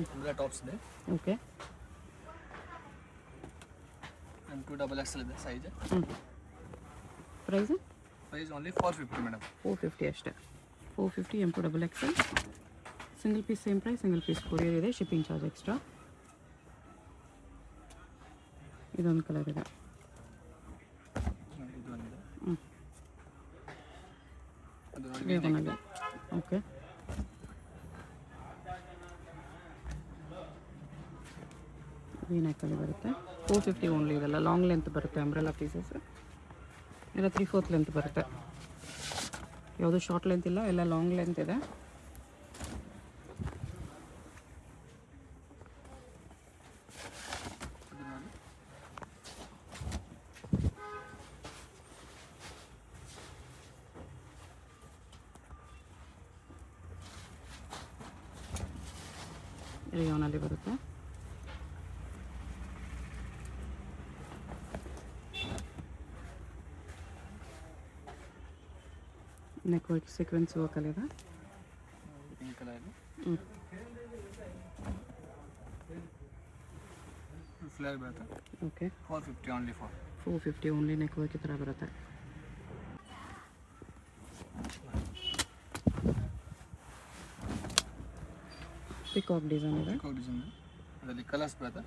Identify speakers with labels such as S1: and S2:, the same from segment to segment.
S1: Umbrella tops ಇದೆ.
S2: Okay.
S1: M2 double XL ಇದೆ size.
S2: Price
S1: only 450 madam.
S2: 450 ಅಷ್ಟೇ. 450 M2 double XL. Single piece same price, single piece courier ಇದೆ, shipping charge extra. ಇದೊಂದು colour ಇದೆ. Okay. ವೀನೆಕ್ಕಲ್ಲಿ ಬರುತ್ತೆ. 450 only. ಇದೆಲ್ಲ ಲಾಂಗ್ ಲೆಂತ್ ಬರುತ್ತೆ ಅಂಬ್ರೆಲಾ ಪೀಸಸ್. ಎಲ್ಲ 3/4 ಲೆಂತ್ ಬರುತ್ತೆ. ಯಾವುದು ಶಾರ್ಟ್ ಲೆಂತ್ ಇಲ್ಲ, ಎಲ್ಲ ಲಾಂಗ್ ಲೆಂತ್ ಇದೆ. ರಿಯೋನಲ್ಲಿ ಬರುತ್ತೆ. ನೆಕ್ ವರ್ಕ್ ಸೀಕ್ವೆನ್ಸ್ ವರ್ಕಲ್ಲಿ ಇದೆ.
S1: ಪಿಂಕ್ ಕಲರ್ ಫ್ಲೇರ್ ಬರುತ್ತೆ.
S2: Okay.
S1: 450 only
S2: 450 only. Neck work ಈ ಥರ ಬರುತ್ತೆ. ಪಿಕಾಕ್ ಡಿಸೈನ್ ಇದೆ.
S1: ಅದರಲ್ಲಿ ಕಲರ್ಸ್ ಬರುತ್ತೆ.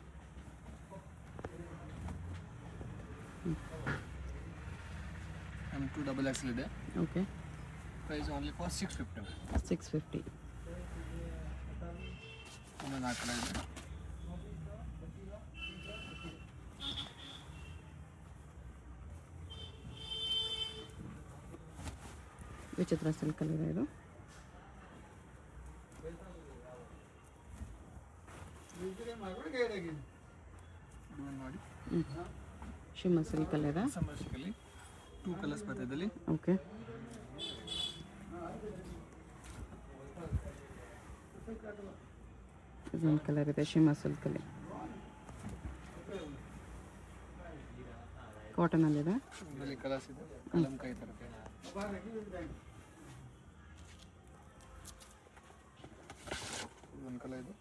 S1: M2 ಡಬಲ್ ಎಕ್ಸೆಲ್ ಇದೆ.
S2: ಓಕೆ.
S1: Price only for 650.
S2: 650.
S1: ಒಂದು 4 ಕಲರ್ ಇದೆ.
S2: ವಿಚಿತ್ರ ಸಿಲ್ಕಲ್ಲಿ ಇದೆ ಇದು.
S1: ನೋಡಿ
S2: ಶಿಮ್ಮರ್ ಸಿಲ್ಕಲ್ಲಿ ಇದೆ.
S1: ಸಮರ್ಸಿಕಲ್ಲಿ 2 ಕಲರ್ಸ್ ಬರ್ತದೆ ಇದರಲ್ಲಿ.
S2: ಓಕೆ. ಇದೊಂದು ಕಲರ್ ಇದೆ ಶಿಮ್ಮರ್ ಸಿಲ್ಕಲ್ಲಿ. ಕಾಟನಲ್ಲಿದೆ.
S1: ಇದರಲ್ಲಿ ಕಲರ್ಸ್ ಇದೆ. ಕಲಂಕಾಯಿ ಥರ ಒಂದು ಕಲರ್ ಇದೆ.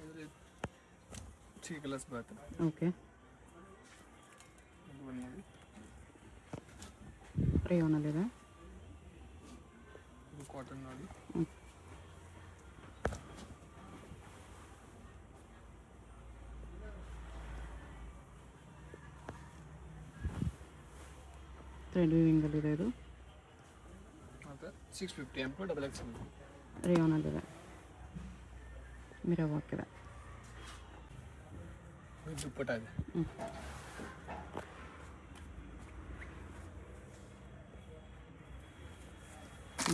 S1: ಇದರಲ್ಲಿ 3 ಕಲರ್ಸ್ ಬರ್ತದೆ.
S2: ಓಕೆ.
S1: ನೋಡಿ
S2: ರೇಯೋನಲ್ಲಿದೆ.
S1: ಇದು ಕಾಟನ್ ನೋಡಿ.
S2: ಥ್ರೆಡ್ ವೀವಿಂಗಲ್ಲಿದೆ ಇದು.
S1: ಮತ್ತು 650 M2 ಡಬಲ್ ಎಕ್ಸೆಲ್
S2: ರೇಯೋನಲ್ಲಿದೆ. ಮಿರರ್ ವರ್ಕ್ ಇದೆ.
S1: ದುಪ್ಪಟ್ಟ ಇದೆ.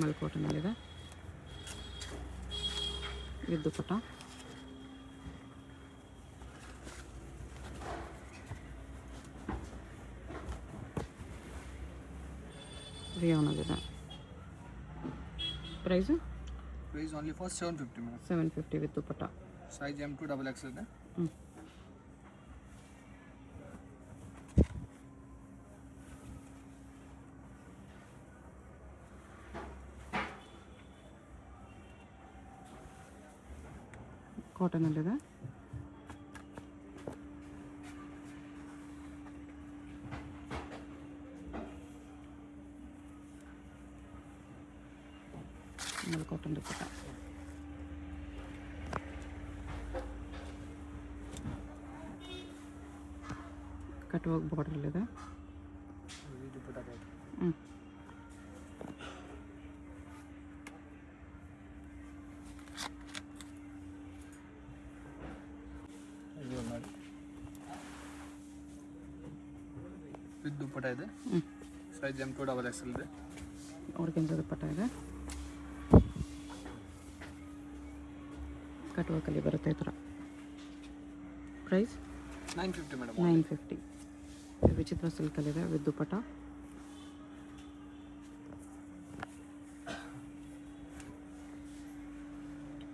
S2: ಮಲ್ ಕಾಟನಲ್ಲಿದೆ. ಇದು ದುಪ್ಪಟ್ಟ. ರಿಯೋನಲ್ಲಿದೆ. Price
S1: only for 750 madam.
S2: 750 with dupatta.
S1: Size M2 double XL ಇದೆ.
S2: ಕಾಟನಲ್ಲಿದೆ. ಕಾಟನ್ ದುಪ್ಪಟ್ಟ. ಕಟ್ ವರ್ಕ್ ಬಾರ್ಡರಲ್ಲಿದೆ.
S1: ವಿತ್ ದುಪ್ಪಟ್ಟ ಇದೆ. ಸೈಜ್ M2 ಡಬಲ್ ಎಕ್ಸೆಲ್ ಇದೆ.
S2: ಆರ್ಗೆನ್ಜಾ ದುಪ್ಪಟ್ಟ ಇದೆ. ಕಟ್ ವರ್ಕಲ್ಲಿ ಬರುತ್ತೆ ಈ ಥರ. Price
S1: 950 madam.
S2: 950. ವಿಚಿತ್ರ ಸಿಲ್ಕಲ್ಲಿದೆ ವಿತ್ ದುಪ್ಪಟ್ಟ.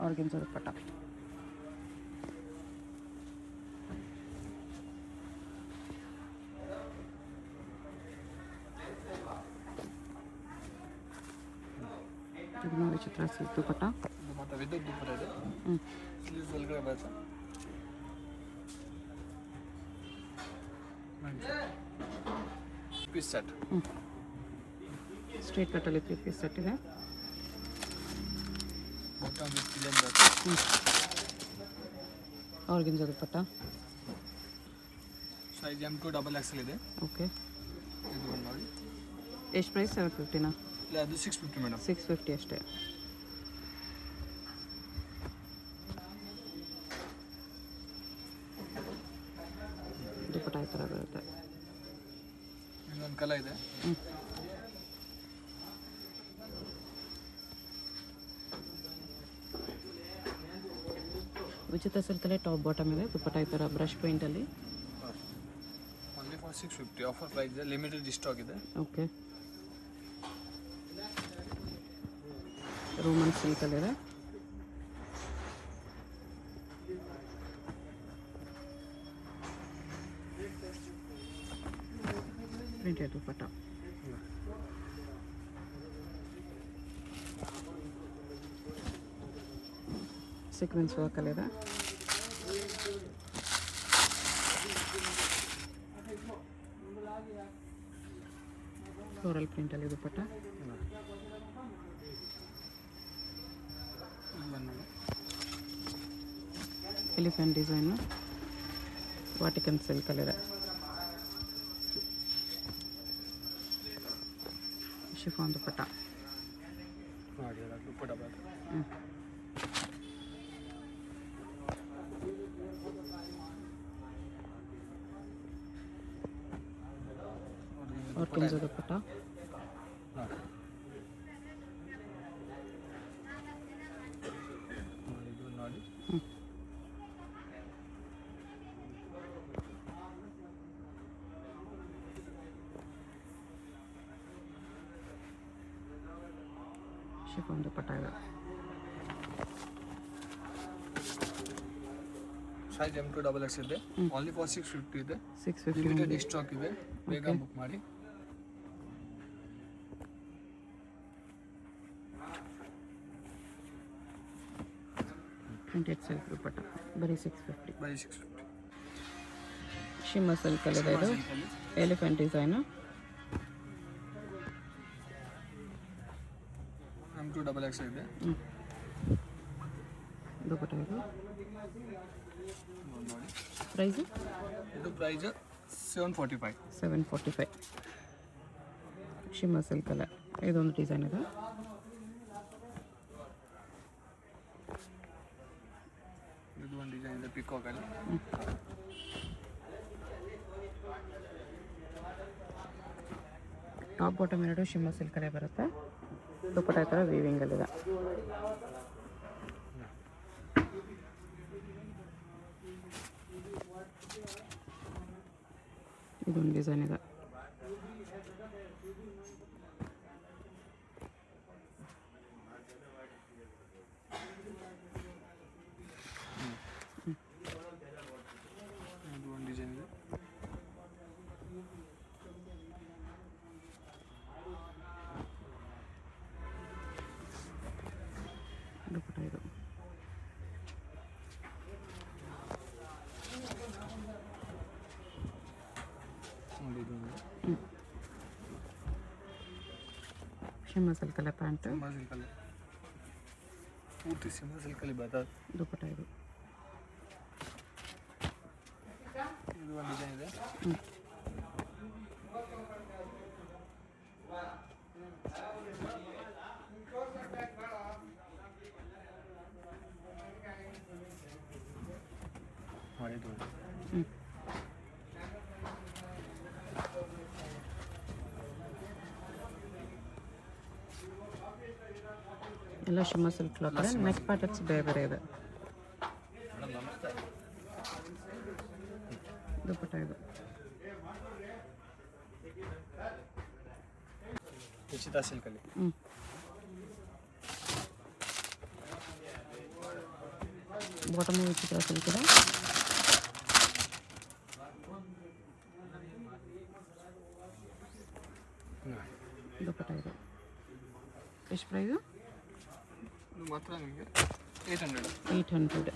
S2: ಆರ್ಗೆನ್ಜಾ ದುಪ್ಪಟ್ಟ. ಇದು ನೋಡಿ ಚಿತ್ರ ಸಿಲ್ಕ್ ದುಪಟ್ಟ.
S1: ಇದು ಮತ್ತು ವಿದ್ಯುತ್ ದುಪ್ಪಟ ಇದೆ. ಸ್ಲೀವ್ಸ್ ಒಳಗಡೆ ಬರುತ್ತೆ. Piece set.
S2: ಸ್ಟ್ರೇಟ್ ಕಟ್ಟಲ್ಲಿ 3 ಪೀಸ್ ಸೆಟ್ ಇದೆ.
S1: ಬಾಟಮ್ ವಿತ್ ಪ್ಲೇನ್ ಬರುತ್ತೆ.
S2: Organza dupatta.
S1: Size M2 XXL ಇದೆ.
S2: ಓಕೆ.
S1: ಇದು ಒಂದು ನೋಡಿ.
S2: ಎಷ್ಟು ಪ್ರೈಸ್? 750ನಾ?
S1: ಇಲ್ಲ, ಅದು 650 ಮೇಡಮ್.
S2: 650 ಅಷ್ಟೇ. ದುಪಟ್ಟ ಈ ಥರ ಬರುತ್ತೆ.
S1: ಇನ್ನೊಂದು ಕಲರ್ ಇದೆ.
S2: ಉಚಿತ ಸಿಲ್ಕಲ್ಲೇ ಟಾಪ್ ಬಾಟಮ್ ಇದೆ. ದುಪಟ್ಟ ಈ ಥರ ಬ್ರಷ್ ಪೇಂಟಲ್ಲಿ.
S1: Only for 650. ಆಫರ್ ಪ್ರೈಸ್ ಇದೆ. ಲಿಮಿಟೆಡ್ ಸ್ಟಾಕ್ ಇದೆ.
S2: ಓಕೆ. ರೋಮನ್ ಸಿಲ್ಕಲ್ಲಿದೆ. ಪ್ರಿಂಟೆಡ್ ದುಪಟ್ಟ. ಸೀಕ್ವೆನ್ಸ್ ವರ್ಕಲ್ಲಿದೆ. ಫ್ಲೋರಲ್ ಪ್ರಿಂಟಲ್ಲಿ ದುಪಟ್ಟ. ಎಲಿಫೆಂಟ್ ಡಿಸೈನು ವಾಟಿಕನ್ ಸಿಲ್ಕಲ್ಲಿದೆ. ಶಿಫಾನ್ ದುಪಟ್ಟ.
S1: ದುಪ್ಪಟ ಬರುತ್ತೆ.
S2: ಆರ್ಗೆನ್ಜಾ ದುಪಟ್ಟ.
S1: ಇದು ನೋಡಿ.
S2: ಶಿಫಾನ್ ದುಪಟ್ಟ ಇದೆ.
S1: ಸೈಜ್ M2 XXL ಇದೆ. ಓನ್ಲಿ ಫಾರ್ 650 ಇದೆ.
S2: 650.
S1: ಲಿಮಿಟೆಡ್ ಸ್ಟಾಕ್ ಇದೆ. ಬೇಗ ಬುಕ್ ಮಾಡಿ.
S2: ಪ್ರಿಂಟೆಡ್ ಸಿಲ್ಕ್ ದುಪಟ್ಟ ಬರೀ 650.
S1: ಬೈ 650.
S2: ಶಿಮ್ಮರ್ ಸಿಲ್ಕಲ್ಲಿದೆ. ಇದು ಎಲಿಫೆಂಟ್ ಡಿಸೈನು.
S1: M2 XXL ಇದೆ.
S2: ದುಪಟ್ಟ ಇದು.
S1: ನೋಡಿ.
S2: ಪ್ರೈಸು?
S1: ಇದು ಪ್ರೈಸ್ 745.
S2: 745. ಶಿಮ್ಮರ್ ಸಿಲ್ಕಲ್ಲೇ ಇದೊಂದು ಡಿಸೈನ್ ಇದೆ.
S1: ಇದು ಒಂದು ಡಿಸೈನ್ ಇದೆ ಪಿಕಾಕಲ್ಲಿ.
S2: ಟಾಪ್ ಬಾಟಮ್ ಎರಡು ಶಿಮ್ಮರ್ ಸಿಲ್ಕಲ್ಲೇ ಬರುತ್ತೆ. ದುಪಟ್ಟ ಈ ಥರ ವೀವಿಂಗಲ್ಲಿದೆ. ಇದೊಂದು ಡಿಸೈನ್ ಇದೆ.
S1: ಇದು ಒಂದು ಡಿಸೈನ್ ಇದೆ.
S2: ದುಪಟ್ಟ ಇದು.
S1: ನೋಡಿ ಇದು ಒಂದು
S2: ಶಿಮ್ಮರ್ ಸಿಲ್ಕಲ್ಲೇ ಪ್ಯಾಂಟು.
S1: ಸಿಂಹ ಸಿಲ್ಕಲ್ಲಿ ಪೂರ್ತಿ ಸಿಂಹ ಸಿಲ್ಕಲ್ಲಿ ಬರ್ತದೆ.
S2: ದುಪಟ್ಟ ಇದು.
S1: ಇದು ಒಂದು ಡಿಸೈನ್ ಇದೆ. ನೋಡಿ ಇದು
S2: ಎಲ್ಲ shimmer silk cloth. Neck patterns ಬೇರೆ ಬೇರೆ ಇದೆ.
S1: ಮೇಡಮ್ ನಮಸ್ತೆ.
S2: ದುಪಟ್ಟ ಇದು.
S1: ಉಚಿತ ಸಿಲ್ಕಲ್ಲಿ.
S2: ಬಾಟಮ್ ವಿಚಿತ್ರ ಸಿಲ್ಕ್ ಇದೆ. ದುಪಟ್ಟ ಇದು. ಎಷ್ಟು ಪ್ರೈಸು?
S1: ಇದು ಮಾತ್ರ ನಿಮಗೆ 800.
S2: 800.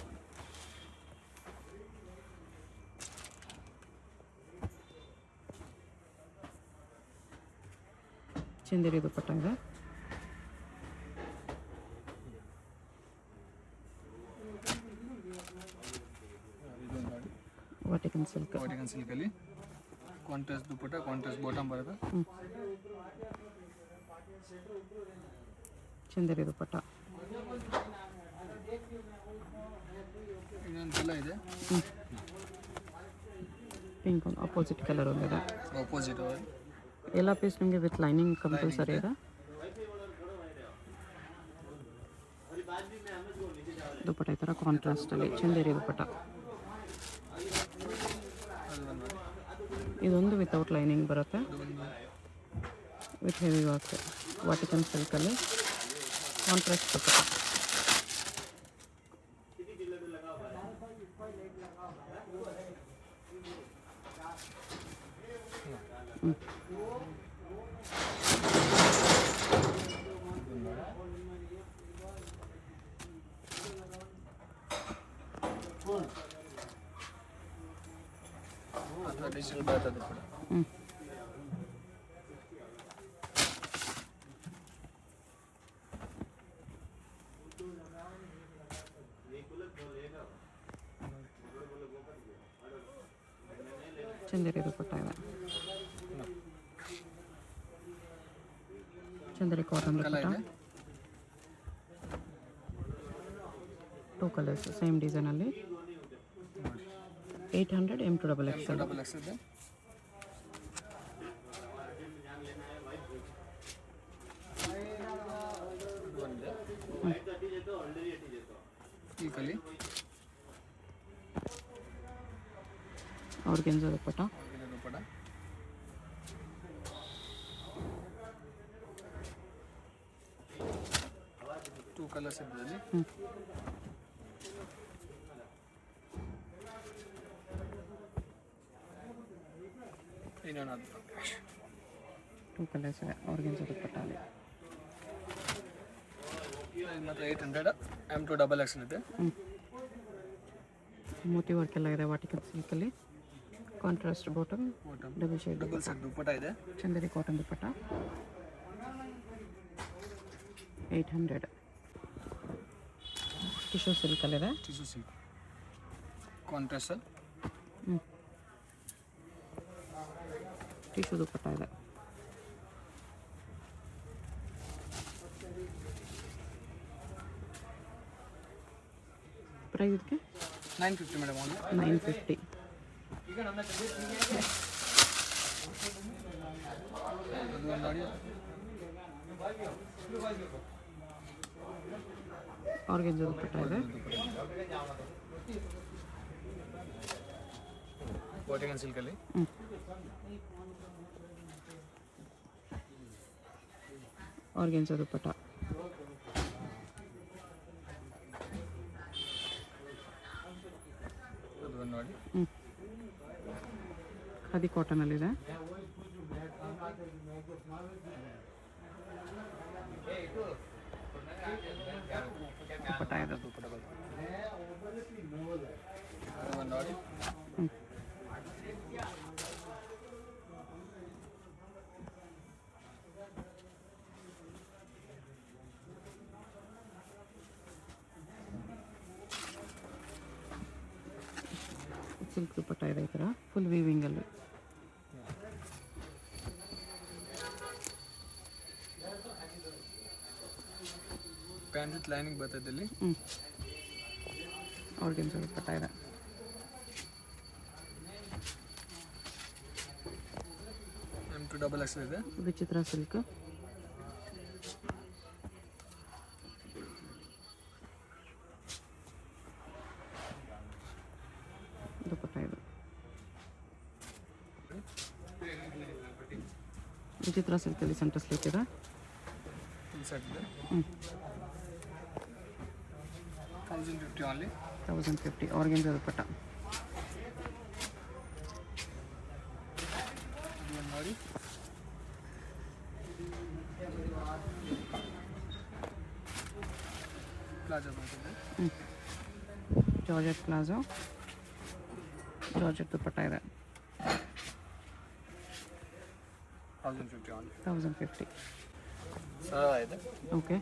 S2: ಚಂದೇರಿ ದುಪ್ಪಟ್ಟ ಇದೆ.
S1: ಇದೊಂದು ನೋಡಿ,
S2: ವಾಟಿಕನ್ ಸಿಲ್ಕ್.
S1: ವಾಟಿಕನ್ ಸಿಲ್ಕಲ್ಲಿ ಕಾಂಟ್ರಾಸ್ಟ್ ದುಪ್ಪಟ್ಟ, ಕಾಂಟ್ರಾಸ್ಟ್ ಬಾಟಮ್ ಬರುತ್ತೆ.
S2: ಚಂದೇರಿ ದುಪ್ಪಟ್ಟ.
S1: ಇನ್ನೊಂದೆಲ್ಲ ಇದೆ,
S2: ಪಿಂಕ್ ಒಂದು ಅಪೋಸಿಟ್ ಕಲರ್ ಒಂದಿದೆ.
S1: ಆಪೋಸಿಟ್
S2: ಎಲ್ಲ ಪೀಸ್ ನಿಮಗೆ ವಿತ್ ಲೈನಿಂಗ್ ಕಂಪಲ್ಸರಿ ಇದೆ. ದುಪ್ಪಟ್ಟ ಈ ಥರ ಕಾಂಟ್ರಾಸ್ಟಲ್ಲಿ ಚಂದೇರಿ ದುಪ್ಪಟ್ಟ. ಇದೊಂದು ವಿತೌಟ್ ಲೈನಿಂಗ್ ಬರುತ್ತೆ, ವಿತ್ ಹೆವಿ ವರ್ಕ್. ವಾಟಿಕನ್ ಸಿಲ್ಕಲ್ಲಿ ಕಾಂಟ್ರಾಸ್ಟ್ ದುಪ್ಪಟ್ಟ. ಡಿಜಿಟಲ್ ಬರ್ತದೆ ಕೂಡ. ಚಂದೇರಿ ದುಪ್ಪಟ್ಟ ಇದೆ. Chanderi cotton dupatta. 2 colours same ಡಿಸೈನಲ್ಲಿ. 800 M2XXL.
S1: ಡಬಲ್ ಎಕ್ಸ್ ಇದೆ. ಸಿಲ್ಕಲ್ಲಿ
S2: ಆರ್ಗೆನ್ಜಾ ದುಪ್ಪಟ್ಟ.
S1: ದುಪ್ಪಟ್ಟ 2 ಕಲರ್ಸ್ ಇದ್ದದಲ್ಲಿ. ಇನ್ನೊಂದು
S2: 2 ಕಲರ್ಸ್ ಇದೆ ಆರ್ಗೆನ್ಜಾ ದುಪ್ಪಟ್ಟಲ್ಲಿ.
S1: ಇದು ಮಾತ್ರ 800 M2XXL ಇದೆ.
S2: ಮೋತಿ ವರ್ಕ್ ಎಲ್ಲ ಇದೆ ವಾಟಿಕನ್ ಸಿಲ್ಕಲ್ಲಿ. Contrast bottom, double shade
S1: double set dupatta ಇದೆ.
S2: ಚಂದೇರಿ ಕಾಟನ್ ದುಪ್ಪಟ್ಟ 800. ಟಿಶ್ಯೂ ಸಿಲ್ಕಲ್ಲಿದೆ.
S1: Tissue silk contrast
S2: tissue dupatta ಇದೆ. ಪ್ರೈಸ್ ಇದಕ್ಕೆ
S1: 950 ಮೇಡಮ್.
S2: 950.
S1: ಅದು ನೋಡಿ
S2: ಆರ್ಗೆನ್ಜಾ ದುಪ್ಪಟ್ಟ ಇದೆ.
S1: ವಾಟಿಕನ್ ಸಿಲ್ಕಲ್ಲಿ
S2: ಆರ್ಗೆನ್ಜಾ ದುಪ್ಪಟ್ಟ.
S1: ಅದು ನೋಡಿ
S2: ಖಾದಿ ಕಾಟನಲ್ಲಿದೆ. ದುಪ್ಪಟ್ಟ ಇದೆ.
S1: ದುಪ್ಪಟ್ಟ ಬರುತ್ತೆ. ಅದು ನೋಡಿ
S2: ಸಿಲ್ಕ್ ದುಪ್ಪಟ್ಟ ಇದೆ ಈ ಥರ ಫುಲ್ ವೀವಿಂಗಲ್ಲಿ.
S1: ಪ್ಯಾಂಟ್ ವಿತ್ ಲೈನಿಂಗ್ ಬರ್ತದೆ ಇಲ್ಲಿ.
S2: ಆರ್ಗೆನ್ಜಾ ದುಪ್ಪಟ್ಟ ಇದೆ.
S1: M2XXL ಇದೆ.
S2: ವಿಚಿತ್ರ ಸಿಲ್ಕ್. ದುಪ್ಪಟ್ಟ ಇದು ವಿಚಿತ್ರ ಸಿಲ್ಕಲ್ಲಿ ಸೆಂಟರ್ ಸ್ಲೀಪ್ ಇದೆ.
S1: ಫುಲ್ ಸೆಟ್ ಇದೆ. 1050 ಓನ್ಲಿ.
S2: 1050 ಆರ್ಗೆನ್ಜಾ ದುಪ್ಪಟ್ಟ.
S1: ನೋಡಿ ಪ್ಲಾಜೋ ಬರ್ತದೆ.
S2: ಜಾರ್ಜೆಟ್ ಪ್ಲಾಜೋ, ಜಾರ್ಜೆಟ್ ದುಪ್ಪಟ್ಟ ಇದೆ.
S1: 1050 ಓನ್ಲಿ.
S2: 1050.
S1: ಸರಳ ಇದೆ.
S2: ಓಕೆ,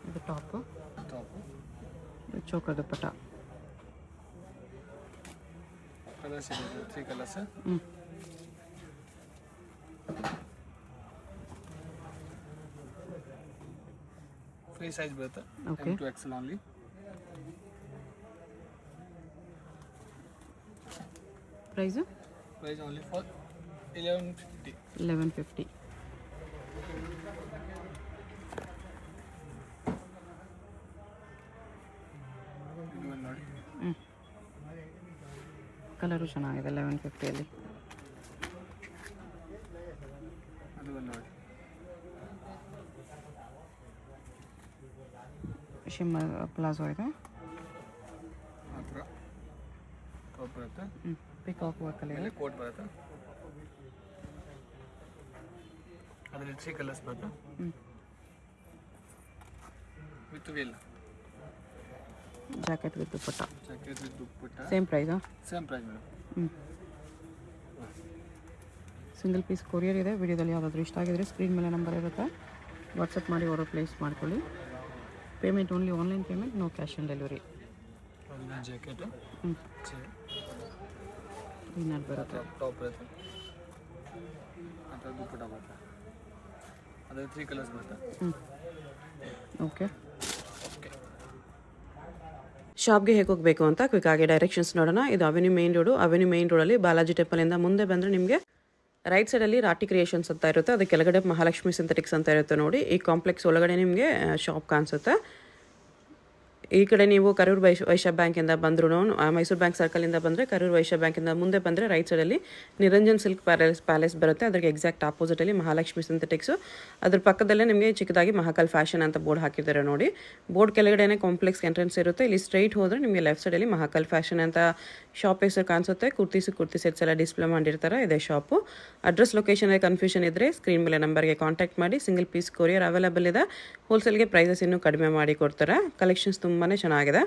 S2: ಇದು ಟಾಪು, ಇದು ಚೋಕರ್ ದುಪ್ಪಟ್ಟ.
S1: ಕಲರ್ಸ್ ಇದೆ, 3 ಕಲರ್ಸ್. ಫ್ರೀ ಸೈಜ್ ಬರುತ್ತೆ.
S2: Okay.
S1: M to XL only.
S2: Price
S1: price only for 1150.
S2: 1150.
S1: ಇದು ಒಂದು ನೋಡಿ.
S2: ಕಲರು ಚೆನ್ನಾಗಿದೆ 1150ಅಲ್ಲಿ.
S1: ಅದು ಒಂದು ನೋಡಿ.
S2: ಶಿಮ್ಮರ್ ಪ್ಲಾಜೋ ಇದೆ.
S1: ಆ ಥರ ಟಾಪ್ ಬರುತ್ತೆ.
S2: ಪಿಕಾಕ್ ವರ್ಕಲ್ಲಿ ಇದೆ.
S1: ಮೇಲೆ ಕೋಟ್ ಬರುತ್ತೆ. ಅದರಲ್ಲಿ 3 ಕಲರ್ಸ್ ಬರುತ್ತೆ. With veil.
S2: Jacket with dupatta.
S1: Jacket with dupatta.
S2: Same ಪ್ರೈಸಾ?
S1: Same price madam.
S2: Single piece courier ಇದೆ. ವಿಡಿಯೋದಲ್ಲಿ ಯಾವುದಾದ್ರೂ ಇಷ್ಟ ಆಗಿದ್ರೆ ಸ್ಕ್ರೀನ್ ಮೇಲೆ ನಂಬರ್ ಇರುತ್ತೆ, ವಾಟ್ಸಪ್ ಮಾಡಿ ಆರ್ಡರ್ ಪ್ಲೇಸ್ ಮಾಡ್ಕೊಳ್ಳಿ. Payment only online payment, no cash on delivery.
S1: Jacket
S2: inner ಬರುತ್ತೆ.
S1: ಟಾಪ್ ಬರುತ್ತೆ. ಆ ಥರ ದುಪ್ಪಟ್ಟ ಬರುತ್ತೆ. ಅದ್ರಲ್ಲಿ 3 ಕಲರ್ಸ್ ಬರುತ್ತೆ.
S2: ಓಕೆ,
S3: ಶಾಪ್ಗೆ ಹೇಗೆ ಹೋಗಬೇಕು ಅಂತ ಕ್ವಿಕ್ ಆಗಿ ಡೈರೆಕ್ಷನ್ಸ್ ನೋಡೋಣ. ಇದು avenue main road. Avenue main ರೋಡಲ್ಲಿ ಬಾಲಾಜಿ ಟೆಂಪಲಿಂದ ಮುಂದೆ ಬಂದರೆ ನಿಮಗೆ ರೈಟ್ ಸೈಡಲ್ಲಿ ರಾಟಿ ಕ್ರಿಯೇಷನ್ಸ್ ಅಂತ ಇರುತ್ತೆ. ಅದು ಕೆಳಗಡೆ ಮಹಾಲಕ್ಷ್ಮಿ ಸಿಂಥೆಟಿಕ್ಸ್ ಅಂತ ಇರುತ್ತೆ ನೋಡಿ. ಈ ಕಾಂಪ್ಲೆಕ್ಸ್ ಒಳಗಡೆ ನಿಮಗೆ ಶಾಪ್ ಕಾಣಿಸುತ್ತೆ. ಈ ಕಡೆ ನೀವು ಕರೂರ್ ವೈಶ್ಯ ಬ್ಯಾಂಕಿಂದ ಬಂದ್ರು, ಮೈಸೂರು ಬ್ಯಾಂಕ್ ಸರ್ಕಲಿಂದ ಬಂದರೆ ಕರೂರ್ ವೈಶ್ಯ ಬ್ಯಾಂಕಿಂದ ಮುಂದೆ ಬಂದರೆ ರೈಟ್ ಸೈಡಲ್ಲಿ ನಿರಂಜನ್ ಸಿಲ್ಕ್ ಪ್ಯಾಲೇಸ್ ಬರುತ್ತೆ. ಅದಕ್ಕೆ ಎಕ್ಸಾಕ್ಟ್ ಆಪೋಸಿಟಲ್ಲಿ ಮಹಾಲಕ್ಷ್ಮಿ ಸಿಂಥೆಟಿಕ್ಸು. ಅದ್ರ ಪಕ್ಕದಲ್ಲೇ ನಿಮಗೆ ಚಿಕ್ಕದಾಗಿ ಮಹಾಕಾಲ್ ಫ್ಯಾಷನ್ ಅಂತ ಬೋರ್ಡ್ ಹಾಕಿದ್ದಾರೆ ನೋಡಿ. ಬೋರ್ಡ್ ಕೆಳಗಡೆನೇ ಕಾಂಪ್ಲೆಕ್ಸ್ ಎಂಟ್ರೆನ್ಸ್ ಇರುತ್ತೆ. ಇಲ್ಲಿ ಸ್ಟ್ರೈಟ್ ಹೋದರೆ ನಿಮಗೆ ಲೆಫ್ಟ್ ಸೈಡಲ್ಲಿ ಮಹಾಕಾಲ್ ಫ್ಯಾಷನ್ ಅಂತ ಶಾಪ್ ಹೆಸರು ಕಾಣಿಸುತ್ತೆ. ಕುರ್ತಿ ಸೆಟ್ಸ್ ಎಲ್ಲ ಡಿಸ್ಪ್ಲೇ ಮಾಡಿರ್ತಾರೆ. ಇದೇ ಶಾಪು. ಅಡ್ರೆಸ್ ಲೊಕೇಶನ್ ಕನ್ಫ್ಯೂಷನ್ ಇದ್ದರೆ ಸ್ಕ್ರೀನ್ ಮೇಲೆ ನಂಬರ್ಗೆ ಕಾಂಟ್ಯಾಕ್ಟ್ ಮಾಡಿ. ಸಿಂಗಲ್ ಪೀಸ್ ಕೊರಿಯರ್ ಅವೈಲೇಬಲ್ ಇದೆ. ಹೋಲ್ಸೇಲ್ಗೆ ಪ್ರೈಸಸ್ ಇನ್ನೂ ಕಡಿಮೆ ಮಾಡಿ ಕೊಡ್ತಾರೆ. ಕಲೆಕ್ಷನ್ಸ್ ತುಂಬಾ ಚೆನ್ನಾಗಿದೆ.